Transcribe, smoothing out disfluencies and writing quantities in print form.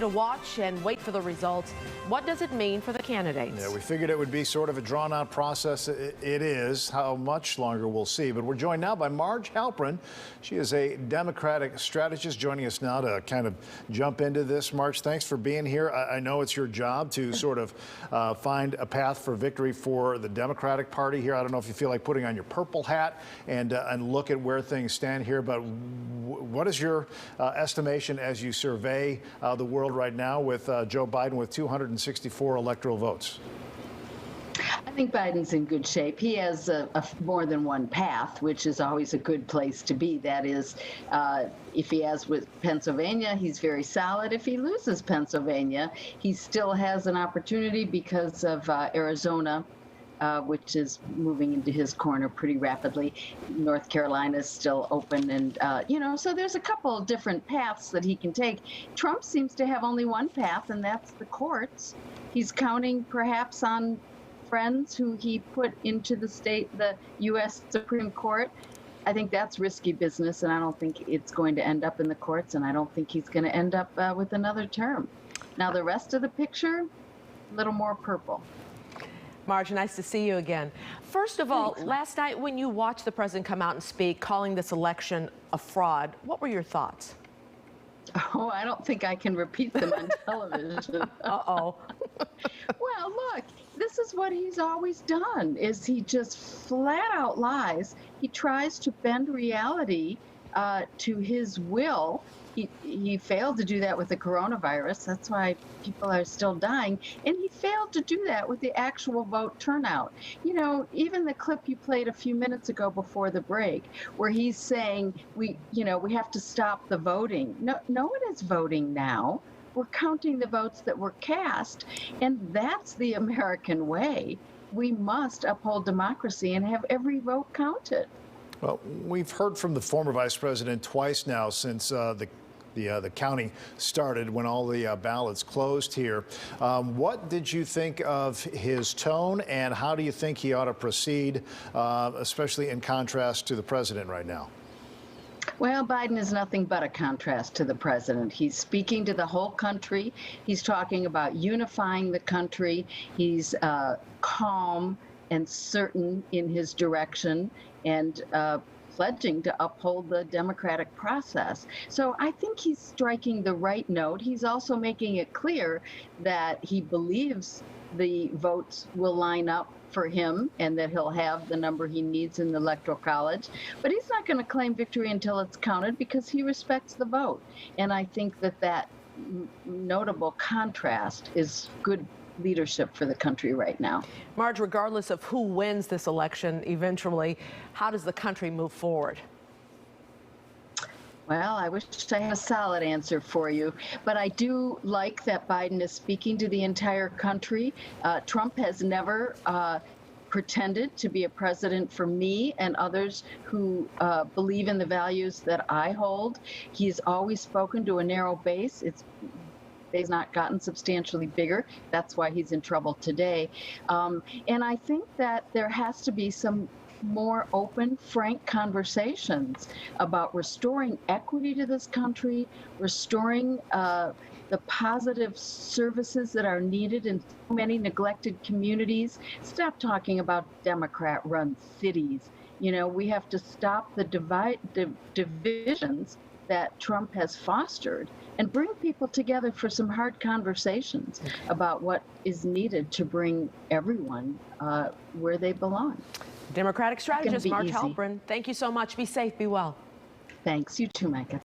To watch and wait for the results. What does it mean for the candidates? Yeah, we figured it would be sort of a drawn-out process. It is. How much longer, we'll see. But we're joined now by Marge Halperin. She is a Democratic strategist joining us now to kind of jump into this. Marge, thanks for being here. I know it's your job to sort of find a path for victory for the Democratic Party here. I don't know if you feel like putting on your purple hat and look at where things stand here. But what is your estimation as you survey the world right now with Joe Biden with 264 electoral votes? I think Biden's in good shape. He has more than one path, which is always a good place to be. That is, if he has with Pennsylvania, he's very solid. If he loses Pennsylvania, he still has an opportunity because of Arizona, which is moving into his corner pretty rapidly. North Carolina is still open, and so there's a couple of different paths that he can take. Trump seems to have only one path, and that's the courts. He's counting perhaps on friends who he put into the U.S. Supreme Court. I think that's risky business, and I don't think it's going to end up in the courts, and I don't think he's going to end up with another term. Now, the rest of the picture, a little more purple. Marge, nice to see you again. First of all, last night when you watched the president come out and speak, calling this election a fraud, what were your thoughts? Oh, I don't think I can repeat them on television. Uh-oh. Well, look, this is what he's always done, is he just flat out lies. He tries to bend reality to his will. He failed to do that with the coronavirus. That's why people are still dying. And he failed to do that with the actual vote turnout. You know, even the clip you played a few minutes ago before the break, where he's saying we have to stop the voting. No one is voting now. We're counting the votes that were cast, and that's the American way. We must uphold democracy and have every vote counted. Well, we've heard from the former vice president twice now since the counting started, when all the ballots closed here. What did you think of his tone, and how do you think he ought to proceed, especially in contrast to the president right now? Well, Biden is nothing but a contrast to the president. He's speaking to the whole country. He's talking about unifying the country. He's calm and certain in his direction, and pledging to uphold the democratic process. So I think he's striking the right note. He's also making it clear that he believes the votes will line up for him and that he'll have the number he needs in the Electoral College. But he's not going to claim victory until it's counted, because he respects the vote. And I think that notable contrast is good leadership for the country right now. Marge, regardless of who wins this election eventually, how does the country move forward? Well, I wish I had a solid answer for you, but I do like that Biden is speaking to the entire country. Trump has never pretended to be a president for me and others who believe in the values that I hold. He's always spoken to a narrow base. He's not gotten substantially bigger. That's why he's in trouble today. And I think that there has to be some more open, frank conversations about restoring equity to this country, restoring the positive services that are needed in so many neglected communities. Stop talking about Democrat-run cities. You know, we have to stop the divisions that Trump has fostered and bring people together for some hard conversations about what is needed to bring everyone where they belong. Democratic strategist Marge Halperin, thank you so much. Be safe, be well. Thanks. You too, Micah.